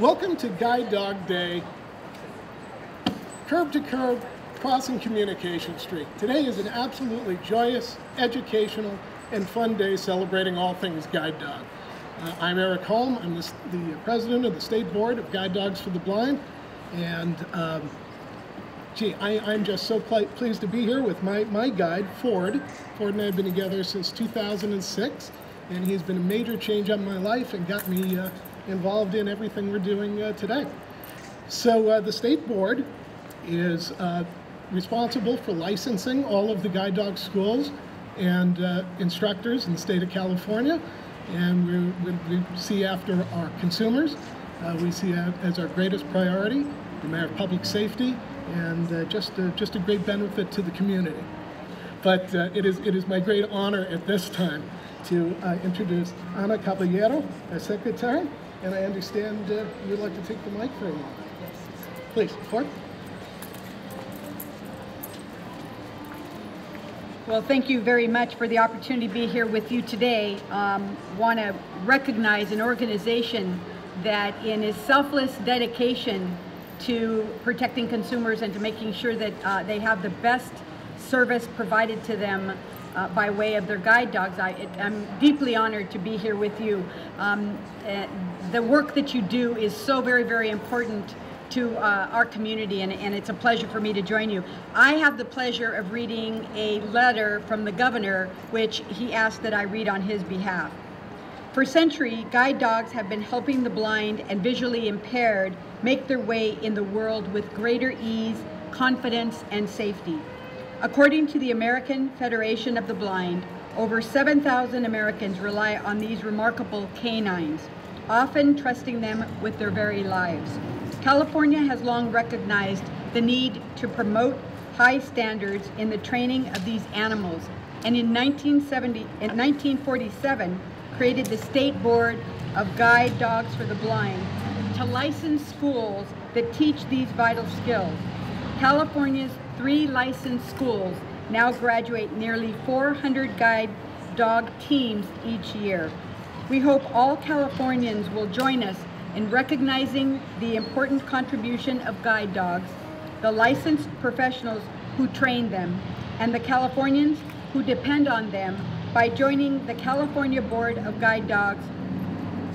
Welcome to Guide Dog Day, curb to curb, crossing Communication Street. Today is an absolutely joyous, educational, and fun day celebrating all things guide dog. I'm Eric Holm. I'm the president of the State Board of Guide Dogs for the Blind, and I'm just so pleased to be here with my guide, Ford. Ford and I have been together since 2006, and he's been a major change on my life and got me involved in everything we're doing today. So the State Board is responsible for licensing all of the guide dog schools and instructors in the state of California, and we see after our consumers. We see as our greatest priority the matter of public safety and just a great benefit to the community. But it is my great honor at this time to introduce Ana Caballero, our secretary, and I understand you'd like to take the mic for a moment. Yes. Please, Ford. Well, thank you very much for the opportunity to be here with you today. Want to recognize an organization that in its selfless dedication to protecting consumers and to making sure that they have the best service provided to them by way of their guide dogs. I'm deeply honored to be here with you. The work that you do is so very, very important to our community, and it's a pleasure for me to join you. I have the pleasure of reading a letter from the governor, which he asked that I read on his behalf. For centuries, guide dogs have been helping the blind and visually impaired make their way in the world with greater ease, confidence, and safety. According to the American Federation of the Blind, over 7,000 Americans rely on these remarkable canines, often trusting them with their very lives. California has long recognized the need to promote high standards in the training of these animals, and in 1947 created the State Board of Guide Dogs for the Blind to license schools that teach these vital skills. California's 3 licensed schools now graduate nearly 400 guide dog teams each year. We hope all Californians will join us in recognizing the important contribution of guide dogs, the licensed professionals who train them, and the Californians who depend on them by joining the California Board of Guide Dogs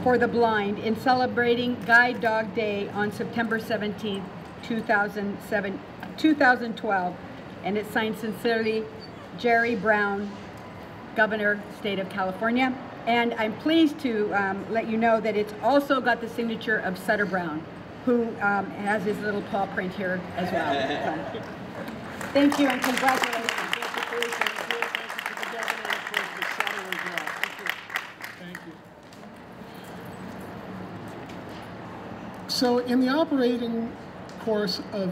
for the Blind in celebrating Guide Dog Day on September 17, 2012, and it's signed sincerely, Jerry Brown, Governor, State of California. And I'm pleased to let you know that it's also got the signature of Sutter Brown, who has his little paw print here as well. So, thank you and congratulations. Thank you. So in the operating course of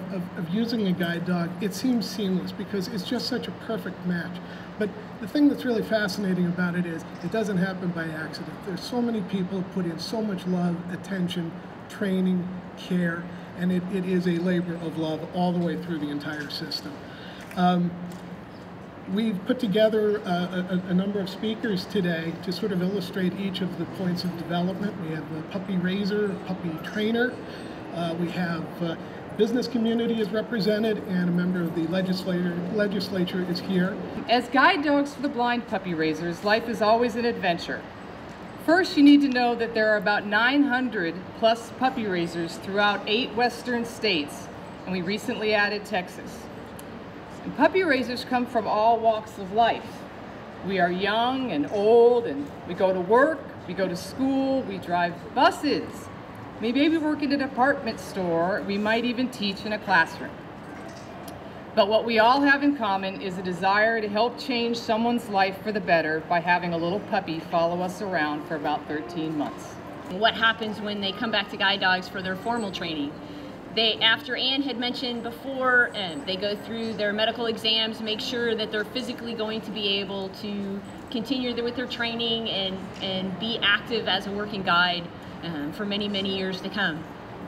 using a guide dog, it seems seamless because it's just such a perfect match. But the thing that's really fascinating about it is it doesn't happen by accident. There's so many people put in so much love, attention, training, care, and it is a labor of love all the way through the entire system. We've put together a number of speakers today to sort of illustrate each of the points of development. We have a puppy raiser, a puppy trainer. We have business community is represented, and a member of the legislature is here. As guide dogs for the blind puppy raisers, life is always an adventure. First, you need to know that there are about 900 plus puppy raisers throughout 8 western states, and we recently added Texas. And puppy raisers come from all walks of life. We are young and old, and we go to work, we go to school, we drive buses. Maybe we work in a department store, we might even teach in a classroom. But what we all have in common is a desire to help change someone's life for the better by having a little puppy follow us around for about 13 months. What happens when they come back to guide dogs for their formal training? After Ann had mentioned before, they go through their medical exams, make sure that they're physically going to be able to continue with their training and be active as a working guide for many, many years to come.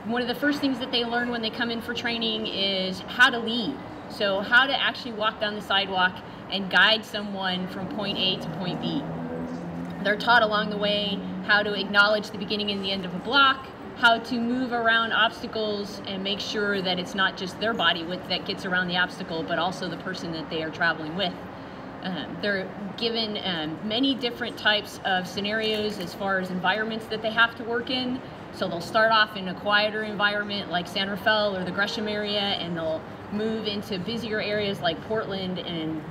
One of the first things that they learn when they come in for training is how to lead. So how to actually walk down the sidewalk and guide someone from point A to point B. They're taught along the way how to acknowledge the beginning and the end of a block, how to move around obstacles and make sure that it's not just their body width that gets around the obstacle, but also the person that they are traveling with. They're given many different types of scenarios as far as environments that they have to work in. So they'll start off in a quieter environment like San Rafael or the Gresham area, and they'll move into busier areas like Portland and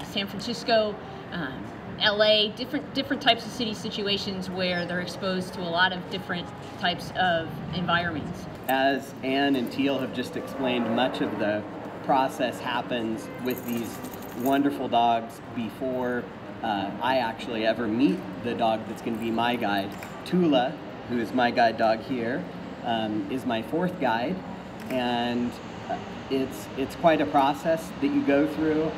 San Francisco, LA, different types of city situations where they're exposed to a lot of different types of environments. As Anne and Teal have just explained, much of the process happens with these wonderful dogs before I actually ever meet the dog that's going to be my guide. Tula, who is my guide dog here, is my fourth guide, and it's quite a process that you go through.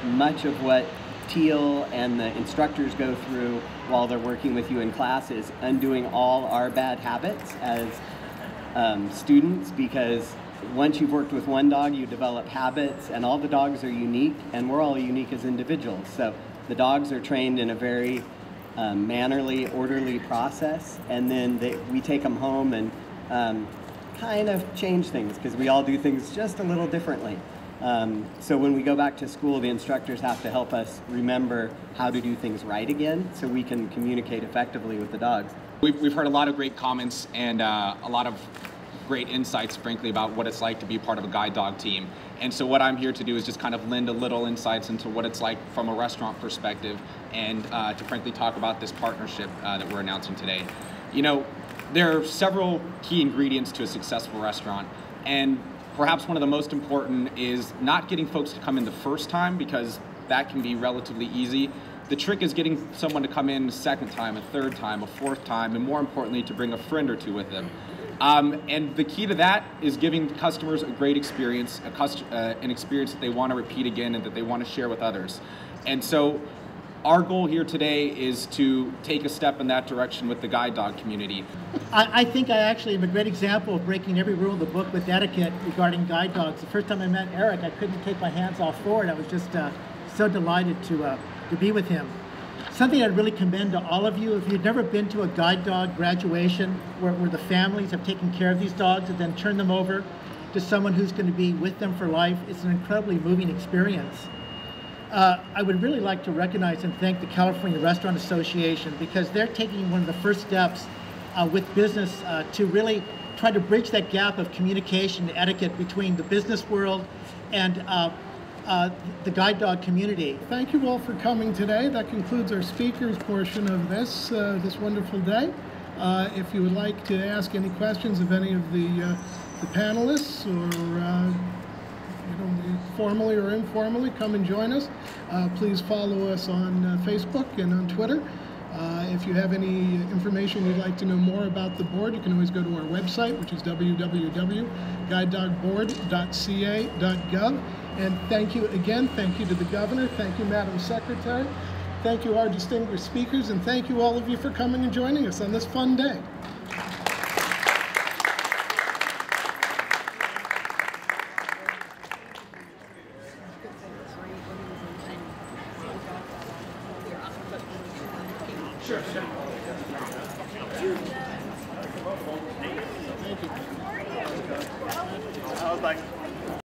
Much of what Teal and the instructors go through while they're working with you in class is undoing all our bad habits as students, because once you've worked with one dog, you develop habits, and all the dogs are unique, and we're all unique as individuals. So the dogs are trained in a very mannerly, orderly process, and then we take them home and kind of change things, because we all do things just a little differently. So when we go back to school, the instructors have to help us remember how to do things right again so we can communicate effectively with the dogs. We've heard a lot of great comments and a lot of great insights, frankly, about what it's like to be part of a guide dog team. And so what I'm here to do is just kind of lend a little insights into what it's like from a restaurant perspective, and to frankly talk about this partnership that we're announcing today. You know, there are several key ingredients to a successful restaurant, and perhaps one of the most important is not getting folks to come in the first time, because that can be relatively easy. The trick is getting someone to come in a second time, a third time, a fourth time, and more importantly, to bring a friend or two with them. And the key to that is giving customers a great experience, an experience that they want to repeat again and that they want to share with others. And so our goal here today is to take a step in that direction with the guide dog community. I think I actually am a great example of breaking every rule of the book with etiquette regarding guide dogs. The first time I met Eric, I couldn't take my hands off Ford. I was just so delighted to be with him. Something I'd really commend to all of you, if you've never been to a guide dog graduation where the families have taken care of these dogs and then turned them over to someone who's going to be with them for life, it's an incredibly moving experience. I would really like to recognize and thank the California Restaurant Association, because they're taking one of the first steps with business to really try to bridge that gap of communication and etiquette between the business world and the guide dog community. Thank you all for coming today. That concludes our speakers portion of this wonderful day. If you would like to ask any questions of any of the panelists, or formally or informally, come and join us. Please follow us on Facebook and on Twitter. If you have any information you'd like to know more about the board, you can always go to our website, which is www.guidedogboard.ca.gov. And thank you again. Thank you to the governor. Thank you, Madam Secretary. Thank you, our distinguished speakers. And thank you, all of you, for coming and joining us on this fun day. Sure. Thank you. I was like,